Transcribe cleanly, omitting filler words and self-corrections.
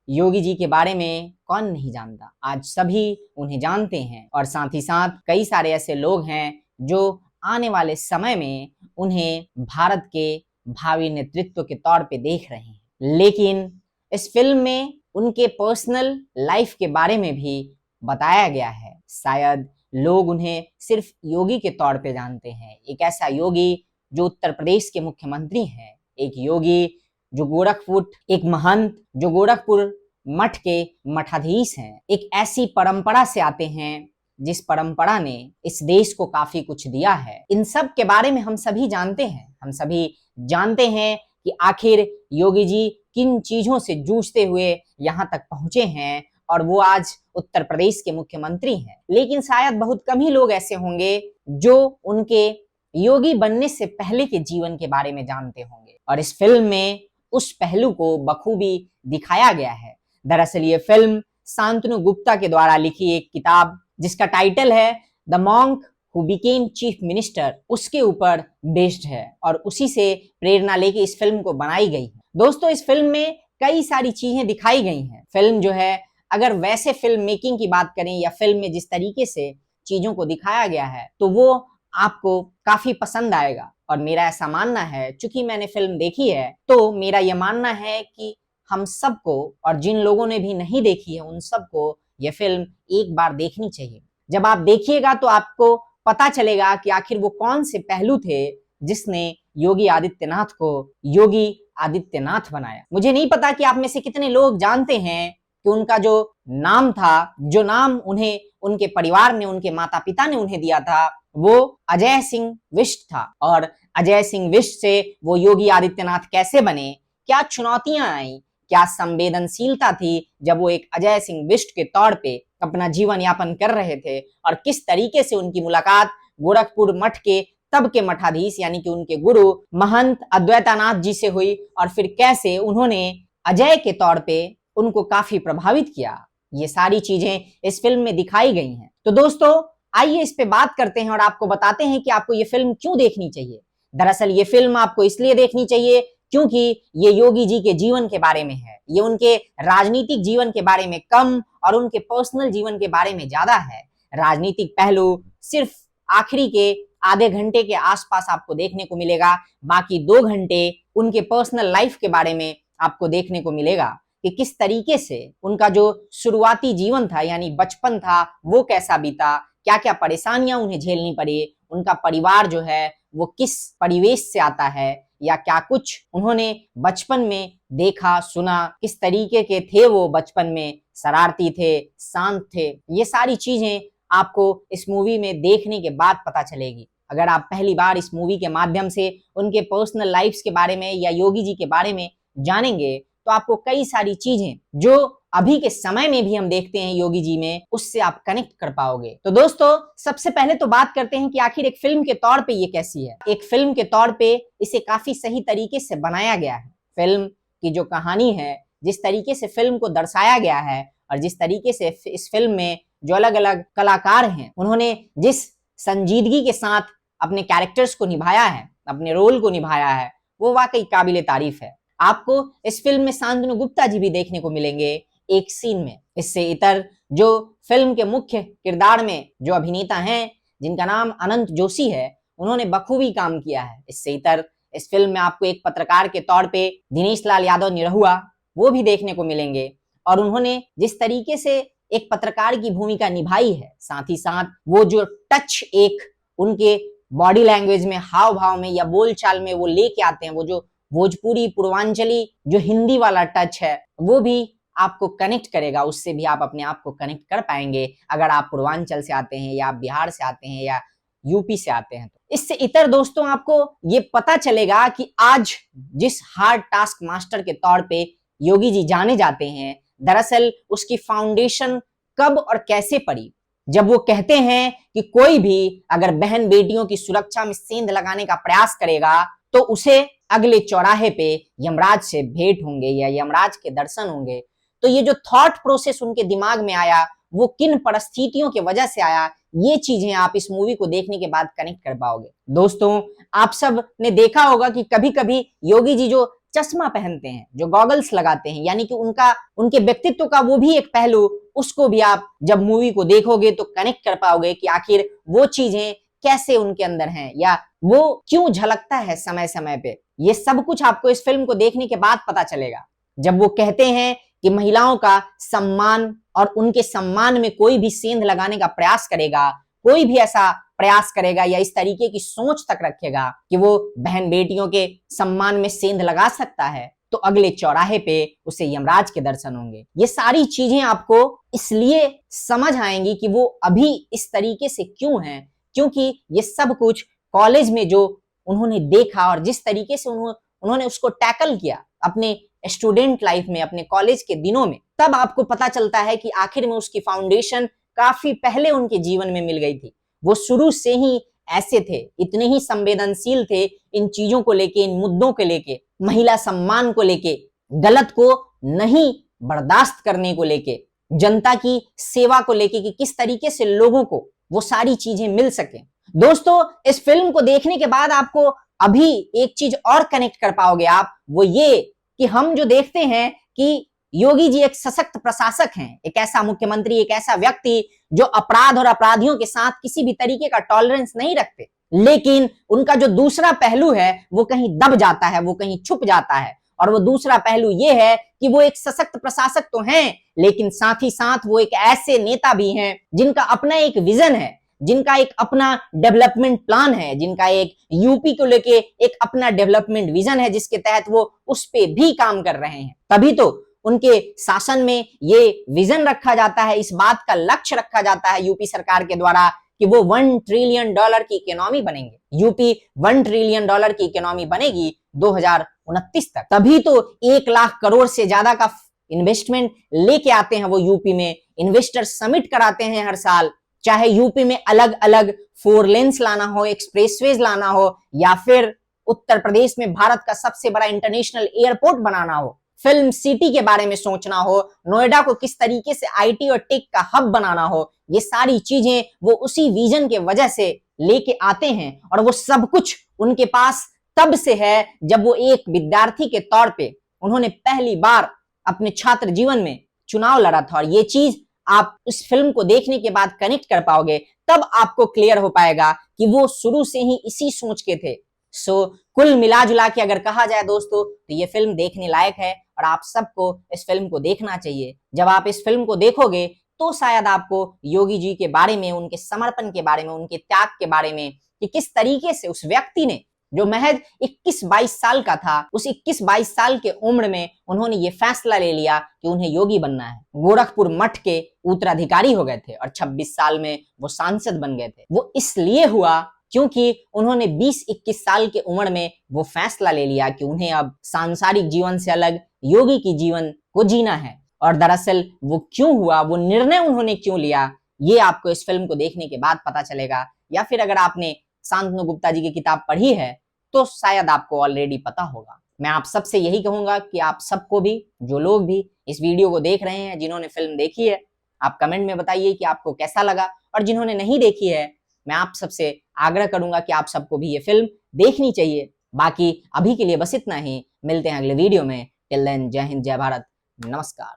योगी जी के बारे में कौन नहीं जानता। आज सभी उन्हें जानते हैं और साथ ही साथ कई सारे ऐसे लोग हैं जो आने वाले समय में उन्हें भारत के भावी नेतृत्व के तौर पे देख रहे हैं। लेकिन इस फिल्म में उनके पर्सनल लाइफ के बारे में भी बताया गया है। शायद लोग उन्हें सिर्फ योगी के तौर पे जानते हैं, एक ऐसा योगी जो उत्तर प्रदेश के मुख्यमंत्री हैं, एक योगी जो गोरखपुर, एक महंत जो गोरखपुर मठ के मठाधीश हैं, एक ऐसी परंपरा से आते हैं जिस परंपरा ने इस देश को काफी कुछ दिया है। इन सब के बारे में हम सभी जानते हैं। हम सभी जानते हैं कि आखिर योगी जी किन चीजों से जूझते हुए यहाँ तक पहुंचे हैं और वो आज उत्तर प्रदेश के मुख्यमंत्री हैं। लेकिन शायद बहुत कम ही लोग ऐसे होंगे जो उनके योगी बनने से पहले के जीवन के बारे में जानते होंगे और इस फिल्म में उस पहलू को बखूबी दिखाया गया है। दरअसल ये फिल्म शांतनु गुप्ता के द्वारा लिखी एक किताब जिसका टाइटल है the monk who became chief minister, उसके ऊपर बेस्ड है और उसी से प्रेरणा लेके इस फिल्म को बनाई गई है। दोस्तों, इस फिल्म में कई सारी चीजें दिखाई गई हैं। फिल्म जो है, अगर वैसे फिल्म मेकिंग की बात करें या फिल्म में जिस तरीके से चीजों को दिखाया गया है तो वो आपको काफी पसंद आएगा। और मेरा ऐसा मानना है, चूंकि मैंने फिल्म देखी है, तो मेरा यह मानना है कि हम सबको और जिन लोगों ने भी नहीं देखी है उन सबको यह फिल्म एक बार देखनी चाहिए। जब आप देखिएगा तो आपको पता चलेगा कि आखिर वो कौन से पहलू थे जिसने योगी आदित्यनाथ को योगी आदित्यनाथ बनाया। मुझे नहीं पता कि आप में से कितने लोग जानते हैं कि उनका जो नाम था, जो नाम उन्हें उनके परिवार ने, उनके माता पिता ने उन्हें दिया था, वो अजय सिंह विष्ट था। और अजय सिंह विष्ट से वो योगी आदित्यनाथ कैसे बने, क्या चुनौतियां आई, क्या संवेदनशीलता थी जब वो एक अजय सिंह विष्ट के तौर पे अपना जीवन यापन कर रहे थे, और किस तरीके से उनकी मुलाकात गोरखपुर मठ के तब के मठाधीश यानी कि उनके गुरु महंत अद्वैतानाथ जी से हुई, और फिर कैसे उन्होंने अजय के तौर पे उनको काफी प्रभावित किया। ये सारी चीजें इस फिल्म में दिखाई गई हैं। तो दोस्तों, आइए इस पे बात करते हैं और आपको बताते हैं कि आपको ये फिल्म क्यों देखनी चाहिए। दरअसल ये फिल्म आपको इसलिए देखनी चाहिए क्योंकि ये योगी जी के जीवन के बारे में है। ये उनके राजनीतिक जीवन के बारे में कम और उनके पर्सनल जीवन के बारे में ज्यादा है। राजनीतिक पहलू सिर्फ आखिरी के आधे घंटे के आसपास आपको देखने को मिलेगा, बाकी 2 घंटे उनके पर्सनल लाइफ के बारे में आपको देखने को मिलेगा कि किस तरीके से उनका जो शुरुआती जीवन था यानी बचपन था वो कैसा बीता, क्या क्या परेशानियां उन्हें झेलनी पड़ी, उनका परिवार जो है वो किस परिवेश से आता है, या क्या कुछ उन्होंने बचपन में देखा सुना, किस तरीके के थे वो बचपन में, शरारती थे, शांत थे। ये सारी चीजें आपको इस मूवी में देखने के बाद पता चलेगी। अगर आप पहली बार इस मूवी के माध्यम से उनके पर्सनल लाइफ्स के बारे में या योगी जी के बारे में जानेंगे तो आपको कई सारी चीजें जो अभी के समय में भी हम देखते हैं योगी जी में, उससे आप कनेक्ट कर पाओगे। तो दोस्तों, सबसे पहले तो बात करते हैं कि आखिर एक फिल्म के तौर पे ये कैसी है। एक फिल्म के तौर पे इसे काफी सही तरीके से बनाया गया है। फिल्म की जो कहानी है, जिस तरीके से फिल्म को दर्शाया गया है और जिस तरीके से इस फिल्म में जो अलग अलग कलाकार हैं उन्होंने जिस संजीदगी के साथ अपने कैरेक्टर्स को निभाया है, अपने रोल को निभाया है, वो वाकई काबिले तारीफ है। आपको इस फिल्म में शांतनु गुप्ता जी भी देखने को मिलेंगे एक सीन में। इससे इतर जो फिल्म के मुख्य किरदार में जो अभिनेता हैं जिनका नाम अनंत जोशी है, उन्होंने बखूबी काम किया है। इससे इतर इस फिल्म में आपको एक पत्रकार के तौर पे दिनेश लाल यादव निरहुआ वो भी देखने को मिलेंगे, और उन्होंने जिस तरीके से एक पत्रकार की भूमिका निभाई है, साथ ही साथ वो जो टच एक उनके बॉडी लैंग्वेज में, हाव भाव में या बोलचाल में वो लेके आते हैं, वो जो भोजपुरी पूर्वांचली जो हिंदी वाला टच है, वो भी आपको कनेक्ट करेगा। उससे भी आप अपने आप को कनेक्ट कर पाएंगे अगर आप पूर्वांचल से आते हैं या आप बिहार से आते हैं या यूपी से आते हैं। तो इससे इतर दोस्तों, आपको ये पता चलेगा कि आज जिस हार्ड टास्क मास्टर के तौर पे योगी जी जाने जाते हैं, दरअसल उसकी फाउंडेशन कब और कैसे पड़ी। जब वो कहते हैं कि कोई भी अगर बहन बेटियों की सुरक्षा में सेंध लगाने का प्रयास करेगा तो उसे अगले चौराहे पे यमराज से भेंट होंगे या यमराज के दर्शन होंगे। तो ये जो थॉट प्रोसेस उनके दिमाग में आया, वो किन परिस्थितियों की वजह से आया, ये चीजें आप इस मूवी को देखने के बाद कनेक्ट कर पाओगे। दोस्तों, आप सब ने देखा होगा कि कभी कभी योगी जी जो चश्मा पहनते हैं, जो गॉगल्स लगाते हैं, यानी कि उनके व्यक्तित्व का वो भी एक पहलू, उसको भी आप जब मूवी को देखोगे तो कनेक्ट कर पाओगे कि आखिर वो चीजें कैसे उनके अंदर हैं या वो क्यों झलकता है समय समय पे। ये सब कुछ आपको इस फिल्म को देखने के बाद पता चलेगा। जब वो कहते हैं कि महिलाओं का सम्मान और उनके सम्मान में कोई भी सेंध लगाने का प्रयास करेगा, कोई भी ऐसा प्रयास करेगा या इस तरीके की सोच तक रखेगा कि वो बहन बेटियों के सम्मान में सेंध लगा सकता है, तो अगले चौराहे पे उसे यमराज के दर्शन होंगे। ये सारी चीजें आपको इसलिए समझ आएंगी कि वो अभी इस तरीके से क्यों हैं, क्योंकि ये सब कुछ कॉलेज में जो उन्होंने देखा और जिस तरीके से उन्होंने उसको टैकल किया अपने स्टूडेंट लाइफ में, अपने कॉलेज के दिनों में, तब आपको पता चलता है कि आखिर में उसकी फाउंडेशन काफी पहले उनके जीवन में मिल गई थी। वो शुरू से ही ऐसे थे, इतने ही संवेदनशील थे इन चीजों को लेके, इन मुद्दों को लेके, महिला सम्मान को लेके, गलत को नहीं बर्दाश्त करने को लेके, जनता की सेवा को लेके कि किस तरीके से लोगों को वो सारी चीजें मिल सके। दोस्तों, इस फिल्म को देखने के बाद आपको अभी एक चीज और कनेक्ट कर पाओगे आप, वो ये कि हम जो देखते हैं कि योगी जी एक सशक्त प्रशासक हैं, एक ऐसा मुख्यमंत्री, एक ऐसा व्यक्ति जो अपराध और अपराधियों के साथ किसी भी तरीके का टॉलरेंस नहीं रखते, लेकिन उनका जो दूसरा पहलू है वो कहीं दब जाता है, वो कहीं छुप जाता है। और वो दूसरा पहलू ये है कि वो एक सशक्त प्रशासक तो हैं, लेकिन साथ ही साथ वो एक ऐसे नेता भी हैं जिनका अपना एक विजन है, जिनका एक अपना डेवलपमेंट प्लान है, जिनका एक यूपी को लेके एक अपना डेवलपमेंट विजन है, जिसके तहत वो उस पे भी काम कर रहे हैं। तभी तो उनके शासन में ये विजन रखा जाता है, इस बात का लक्ष्य रखा जाता है यूपी सरकार के द्वारा कि वो $1 ट्रिलियन की इकोनॉमी बनेंगे। यूपी $1 ट्रिलियन की इकोनॉमी बनेगी 2029 तक। तभी तो 1 लाख करोड़ से ज्यादा का इन्वेस्टमेंट लेके आते हैं वो यूपी में, इन्वेस्टर समिट कराते हैं हर साल, चाहे यूपी में अलग अलग 4 लेन्स लाना हो, एक्सप्रेसवेज लाना हो, या फिर उत्तर प्रदेश में भारत का सबसे बड़ा इंटरनेशनल एयरपोर्ट बनाना हो, फिल्म सिटी के बारे में सोचना हो, नोएडा को किस तरीके से आईटी और टेक का हब बनाना हो, ये सारी चीजें वो उसी विजन के वजह से लेके आते हैं। और वो सब कुछ उनके पास तब से है जब वो एक विद्यार्थी के तौर पे उन्होंने पहली बार अपने छात्र जीवन में चुनाव लड़ा था। और ये चीज आप इस फिल्म को देखने के बाद कनेक्ट कर पाओगे, तब आपको क्लियर हो पाएगा कि वो शुरू से ही इसी सोच के थे। कुल मिला जुला के अगर कहा जाए दोस्तों, तो ये फिल्म देखने लायक है और आप सबको इस फिल्म को देखना चाहिए। जब आप इस फिल्म को देखोगे तो शायद आपको योगी जी के बारे में, उनके समर्पण के बारे में, उनके त्याग के बारे में, कि किस तरीके से उस व्यक्ति ने जो महज 21-22 साल का था, उस 21-22 साल के उम्र में उन्होंने ये फैसला ले लिया कि उन्हें योगी बनना है। गोरखपुर मठ के उत्तराधिकारी हो गए थे और 26 साल में वो सांसद बन गए थे। वो इसलिए हुआ क्योंकि उन्होंने 20-21 साल के उम्र में वो फैसला ले लिया कि उन्हें अब सांसारिक जीवन से अलग योगी की जीवन को जीना है। और दरअसल वो क्यों हुआ, वो निर्णय उन्होंने क्यों लिया, ये आपको इस फिल्म को देखने के बाद पता चलेगा। या फिर अगर आपने शांतनु गुप्ता जी की किताब पढ़ी है तो शायद आपको ऑलरेडी पता होगा। मैं आप सबसे यही कहूंगा कि आप सबको भी, जो लोग भी इस वीडियो को देख रहे हैं, जिन्होंने फिल्म देखी है, आप कमेंट में बताइए कि आपको कैसा लगा। और जिन्होंने नहीं देखी है, मैं आप सबसे आग्रह करूंगा कि आप सबको भी ये फिल्म देखनी चाहिए। बाकी अभी के लिए बस इतना ही, मिलते हैं अगले वीडियो में। टिल देन, जय हिंद, जय भारत, नमस्कार।